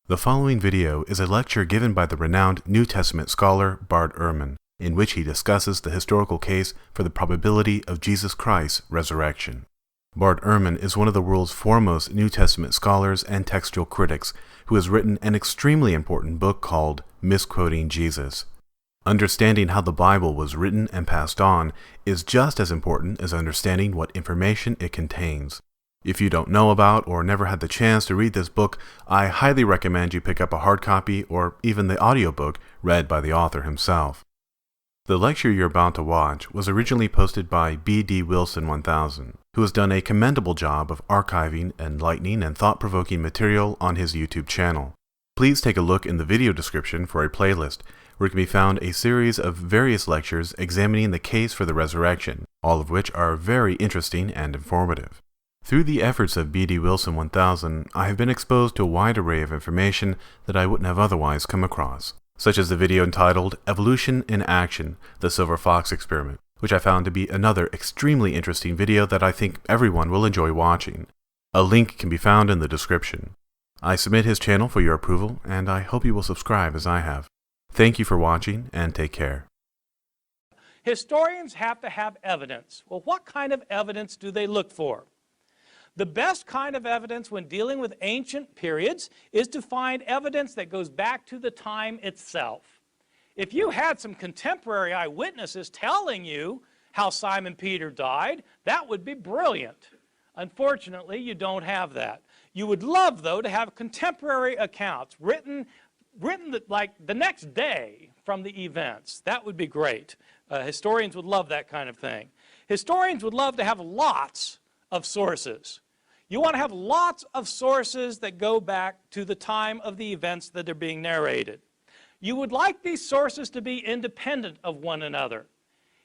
The following video is a lecture given by the renowned New Testament scholar Bart Ehrman, in which he discusses the historical case for the probability of Jesus Christ's resurrection. Bart Ehrman is one of the world's foremost New Testament scholars and textual critics who has written an extremely important book called Misquoting Jesus. Understanding how the Bible was written and passed on is just as important as understanding what information it contains. If you don't know about or never had the chance to read this book, I highly recommend you pick up a hard copy or even the audiobook read by the author himself. The lecture you're about to watch was originally posted by B.D. Wilson 1000, who has done a commendable job of archiving enlightening and thought-provoking material on his YouTube channel. Please take a look in the video description for a playlist, where can be found a series of various lectures examining the case for the resurrection, all of which are very interesting and informative. Through the efforts of B.D. Wilson 1000, I have been exposed to a wide array of information that I wouldn't have otherwise come across, such as the video entitled Evolution in Action, the Silver Fox Experiment, which I found to be another extremely interesting video that I think everyone will enjoy watching. A link can be found in the description. I submit his channel for your approval, and I hope you will subscribe as I have. Thank you for watching, and take care. Historians have to have evidence. Well, what kind of evidence do they look for? The best kind of evidence when dealing with ancient periods is to find evidence that goes back to the time itself. If you had some contemporary eyewitnesses telling you how Simon Peter died, that would be brilliant. Unfortunately, you don't have that. You would love, though, to have contemporary accounts written like the next day from the events. That would be great. Historians would love that kind of thing. Historians would love to have lots of sources. You want to have lots of sources that go back to the time of the events that are being narrated. You would like these sources to be independent of one another.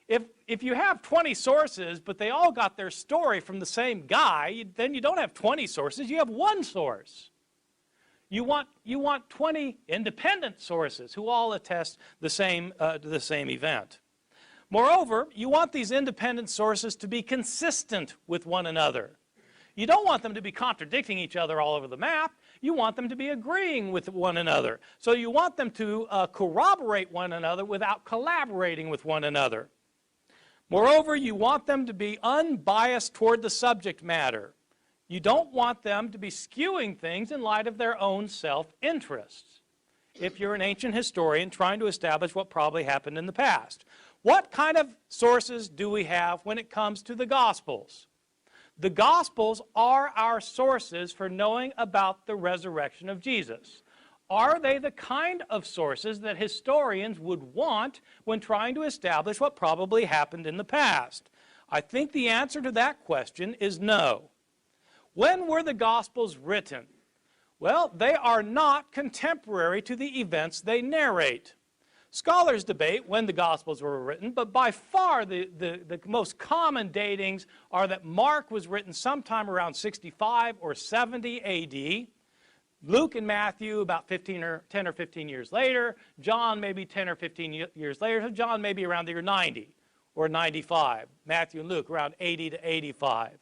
If you have 20 sources, but they all got their story from the same guy, then you don't have 20 sources, you have one source. You want 20 independent sources who all attest the same event. Moreover, you want these independent sources to be consistent with one another. You don't want them to be contradicting each other all over the map. You want them to be agreeing with one another. So you want them to corroborate one another without collaborating with one another. Moreover, you want them to be unbiased toward the subject matter. You don't want them to be skewing things in light of their own self-interests, if you're an ancient historian trying to establish what probably happened in the past. What kind of sources do we have when it comes to the Gospels? The Gospels are our sources for knowing about the resurrection of Jesus. Are they the kind of sources that historians would want when trying to establish what probably happened in the past? I think the answer to that question is no. When were the Gospels written? Well, they are not contemporary to the events they narrate. Scholars debate when the Gospels were written, but by far the most common datings are that Mark was written sometime around 65 or 70 A.D., Luke and Matthew about 10 or 15 years later, John maybe 10 or 15 years later, so John maybe around the year 90 or 95, Matthew and Luke around 80 to 85.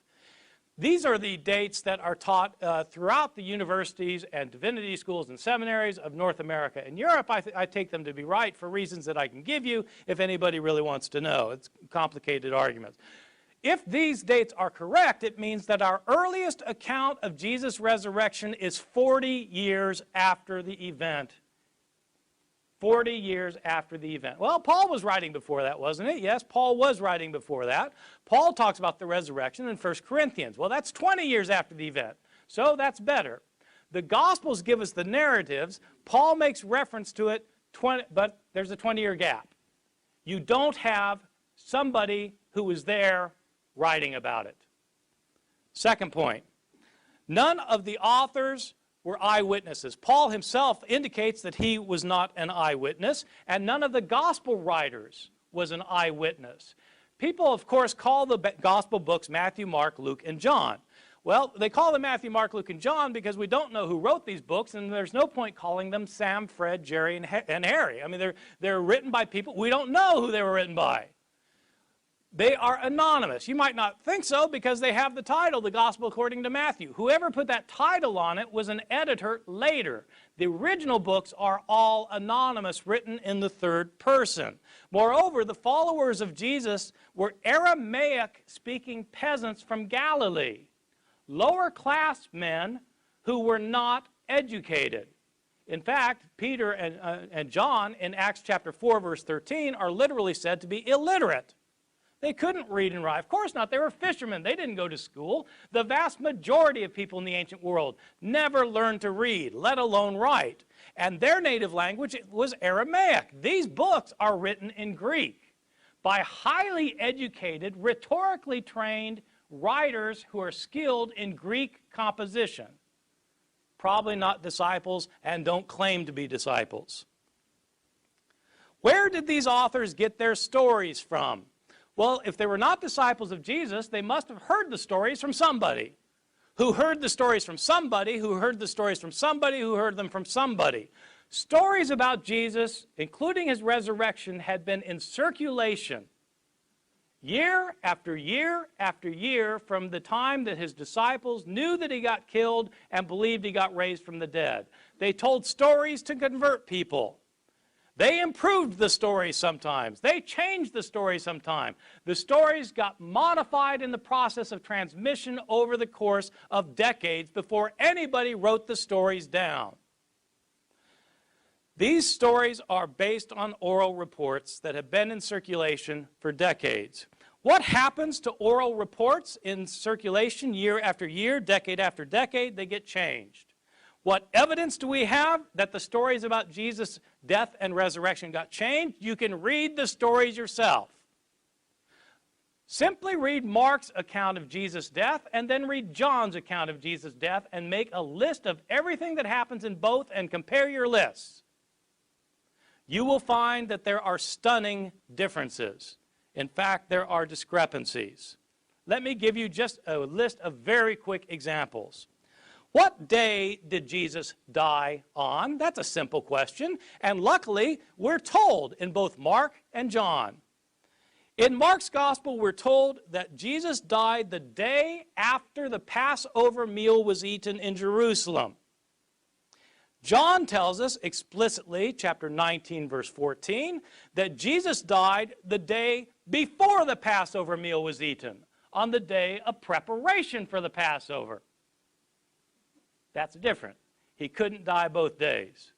These are the dates that are taught throughout the universities and divinity schools and seminaries of North America and Europe. I take them to be right for reasons that I can give you if anybody really wants to know. It's complicated arguments. If these dates are correct, it means that our earliest account of Jesus' resurrection is 40 years after the event. 40 years after the event. Well, Paul was writing before that, wasn't it? Yes, Paul was writing before that. Paul talks about the resurrection in 1 Corinthians. Well, that's 20 years after the event, so that's better. The Gospels give us the narratives. Paul makes reference to it, but there's a 20-year gap. You don't have somebody who was there writing about it. Second point, none of the authors were eyewitnesses. Paul himself indicates that he was not an eyewitness, and none of the gospel writers was an eyewitness. People, of course, call the gospel books Matthew, Mark, Luke, and John. Well, they call them Matthew, Mark, Luke, and John because we don't know who wrote these books, and there's no point calling them Sam, Fred, Jerry, and Harry. I mean, they're written by people. We don't know who they were written by. They are anonymous. You might not think so because they have the title, The Gospel According to Matthew. Whoever put that title on it was an editor later. The original books are all anonymous, written in the third person. Moreover, the followers of Jesus were Aramaic-speaking peasants from Galilee, lower-class men who were not educated. In fact, Peter and John in Acts chapter 4, verse 13 are literally said to be illiterate. They couldn't read and write. Of course not. They were fishermen. They didn't go to school. The vast majority of people in the ancient world never learned to read, let alone write. And their native language was Aramaic. These books are written in Greek by highly educated, rhetorically trained writers who are skilled in Greek composition. Probably not disciples and don't claim to be disciples. Where did these authors get their stories from? Well, if they were not disciples of Jesus, they must have heard the stories from somebody, who heard the stories from somebody, who heard the stories from somebody, who heard them from somebody. Stories about Jesus, including his resurrection, had been in circulation year after year after year from the time that his disciples knew that he got killed and believed he got raised from the dead. They told stories to convert people. They improved the stories sometimes. They changed the stories sometimes. The stories got modified in the process of transmission over the course of decades before anybody wrote the stories down. These stories are based on oral reports that have been in circulation for decades. What happens to oral reports in circulation year after year, decade after decade? They get changed. What evidence do we have that the stories about Jesus' death and resurrection got changed? You can read the stories yourself. Simply read Mark's account of Jesus' death and then read John's account of Jesus' death and make a list of everything that happens in both and compare your lists. You will find that there are stunning differences. In fact, there are discrepancies. Let me give you just a list of very quick examples. What day did Jesus die on? That's a simple question. And luckily, we're told in both Mark and John. In Mark's gospel, we're told that Jesus died the day after the Passover meal was eaten in Jerusalem. John tells us explicitly, chapter 19, verse 14, that Jesus died the day before the Passover meal was eaten, on the day of preparation for the Passover. That's different. He couldn't die both days.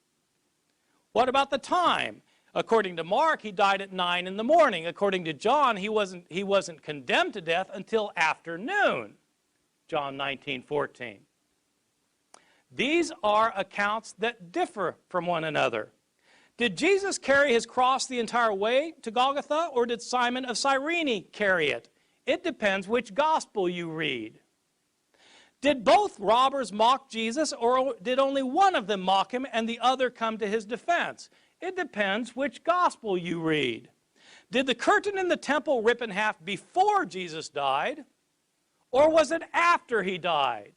What about the time? According to Mark, he died at 9 in the morning. According to John, he wasn't condemned to death until afternoon. John 19:14. These are accounts that differ from one another. Did Jesus carry his cross the entire way to Golgotha, or did Simon of Cyrene carry it? It depends which gospel you read. Did both robbers mock Jesus, or did only one of them mock him and the other come to his defense? It depends which gospel you read. Did the curtain in the temple rip in half before Jesus died, or was it after he died?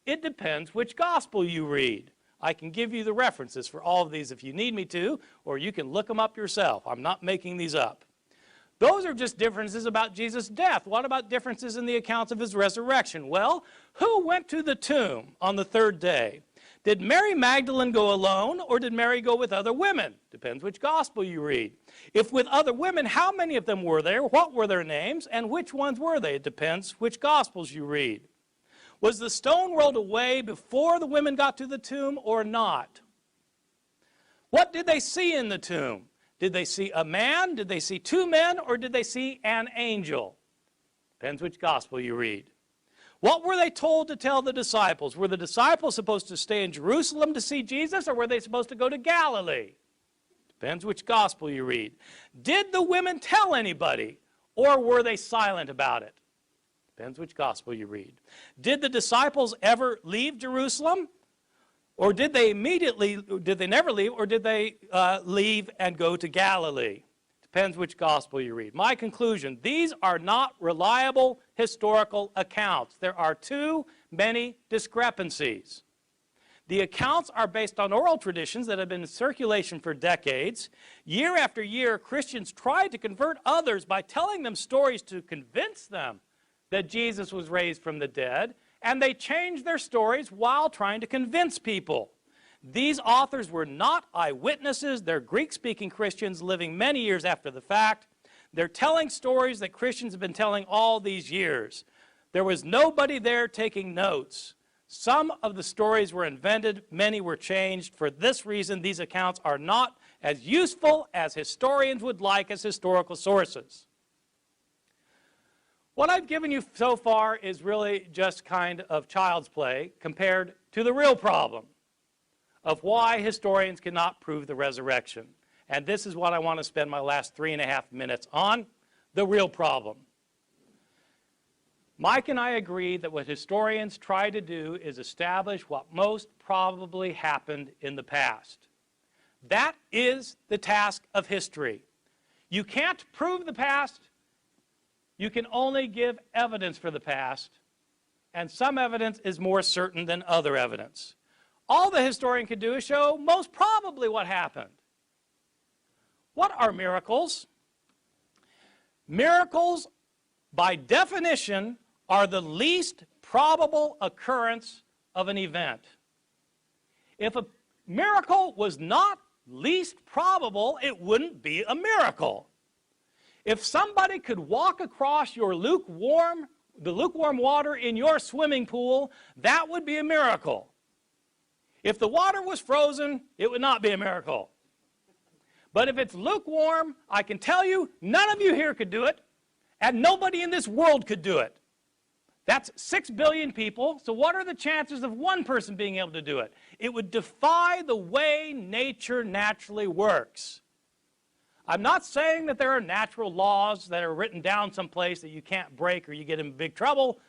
It depends which gospel you read. I can give you the references for all of these if you need me to, or you can look them up yourself. I'm not making these up. Those are just differences about Jesus' death. What about differences in the accounts of his resurrection? Well, who went to the tomb on the third day? Did Mary Magdalene go alone, or did Mary go with other women? Depends which gospel you read. If with other women, how many of them were there? What were their names? And which ones were they? It depends which gospels you read. Was the stone rolled away before the women got to the tomb or not? What did they see in the tomb? Did they see a man? Did they see two men? Or did they see an angel? Depends which gospel you read. What were they told to tell the disciples? Were the disciples supposed to stay in Jerusalem to see Jesus, or were they supposed to go to Galilee? Depends which gospel you read. Did the women tell anybody, or were they silent about it? Depends which gospel you read. Did the disciples ever leave Jerusalem? Or did they never leave, or did they leave and go to Galilee? Depends which gospel you read. My conclusion, these are not reliable historical accounts. There are too many discrepancies. The accounts are based on oral traditions that have been in circulation for decades. Year after year, Christians tried to convert others by telling them stories to convince them that Jesus was raised from the dead, and they changed their stories while trying to convince people. These authors were not eyewitnesses. They're Greek-speaking Christians living many years after the fact. They're telling stories that Christians have been telling all these years. There was nobody there taking notes. Some of the stories were invented, many were changed. For this reason, these accounts are not as useful as historians would like as historical sources. What I've given you so far is really just kind of child's play compared to the real problem of why historians cannot prove the resurrection. And this is what I want to spend my last 3.5 minutes on, the real problem. Mike and I agree that what historians try to do is establish what most probably happened in the past. That is the task of history. You can't prove the past. You can only give evidence for the past, and some evidence is more certain than other evidence. All the historian can do is show most probably what happened. What are miracles? Miracles, by definition, are the least probable occurrence of an event. If a miracle was not least probable, it wouldn't be a miracle. If somebody could walk across the lukewarm water in your swimming pool, that would be a miracle. If the water was frozen, it would not be a miracle. But if it's lukewarm, I can tell you, none of you here could do it, and nobody in this world could do it. That's 6 billion people, so what are the chances of one person being able to do it? It would defy the way nature naturally works. I'm not saying that there are natural laws that are written down someplace that you can't break or you get in big trouble.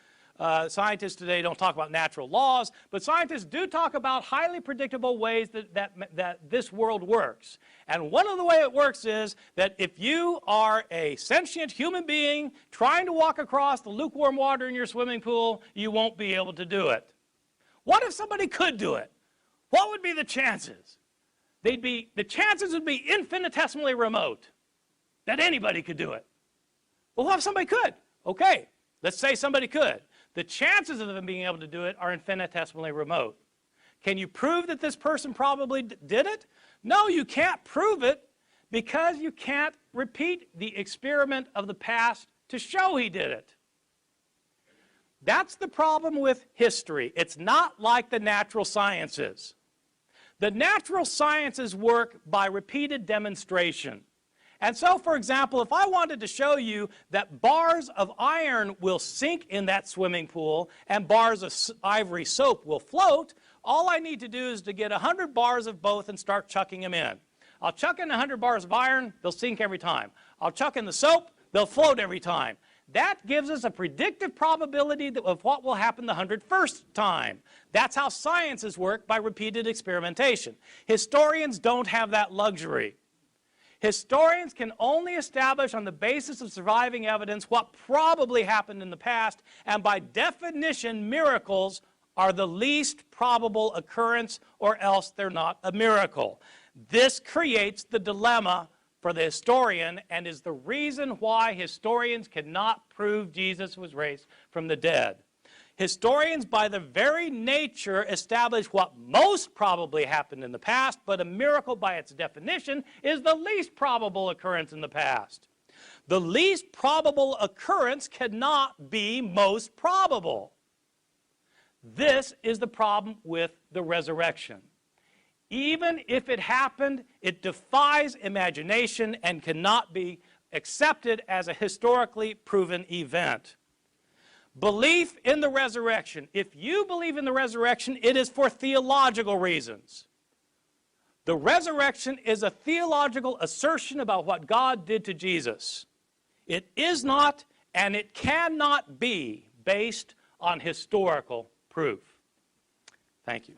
Scientists today don't talk about natural laws, but scientists do talk about highly predictable ways that this world works. And one of the ways it works is that if you are a sentient human being trying to walk across the lukewarm water in your swimming pool, you won't be able to do it. What if somebody could do it? What would be the chances? The chances would be infinitesimally remote that anybody could do it. Well, what if somebody could? Okay, let's say somebody could. The chances of them being able to do it are infinitesimally remote. Can you prove that this person probably did it? No, you can't prove it because you can't repeat the experiment of the past to show he did it. That's the problem with history. It's not like the natural sciences. The natural sciences work by repeated demonstration. And so, for example, if I wanted to show you that bars of iron will sink in that swimming pool and bars of ivory soap will float, all I need to do is to get 100 bars of both and start chucking them in. I'll chuck in 100 bars of iron, they'll sink every time. I'll chuck in the soap, they'll float every time. That gives us a predictive probability of what will happen the 101st time. That's how sciences work, by repeated experimentation. Historians don't have that luxury. Historians can only establish on the basis of surviving evidence what probably happened in the past, and by definition, miracles are the least probable occurrence, or else they're not a miracle. This creates the dilemma for the historian and is the reason why historians cannot prove Jesus was raised from the dead. Historians, by their very nature, establish what most probably happened in the past, but a miracle, by its definition, is the least probable occurrence in the past. The least probable occurrence cannot be most probable. This is the problem with the resurrection. Even if it happened, it defies imagination and cannot be accepted as a historically proven event. Belief in the resurrection. If you believe in the resurrection, it is for theological reasons. The resurrection is a theological assertion about what God did to Jesus. It is not, and it cannot be, based on historical proof. Thank you.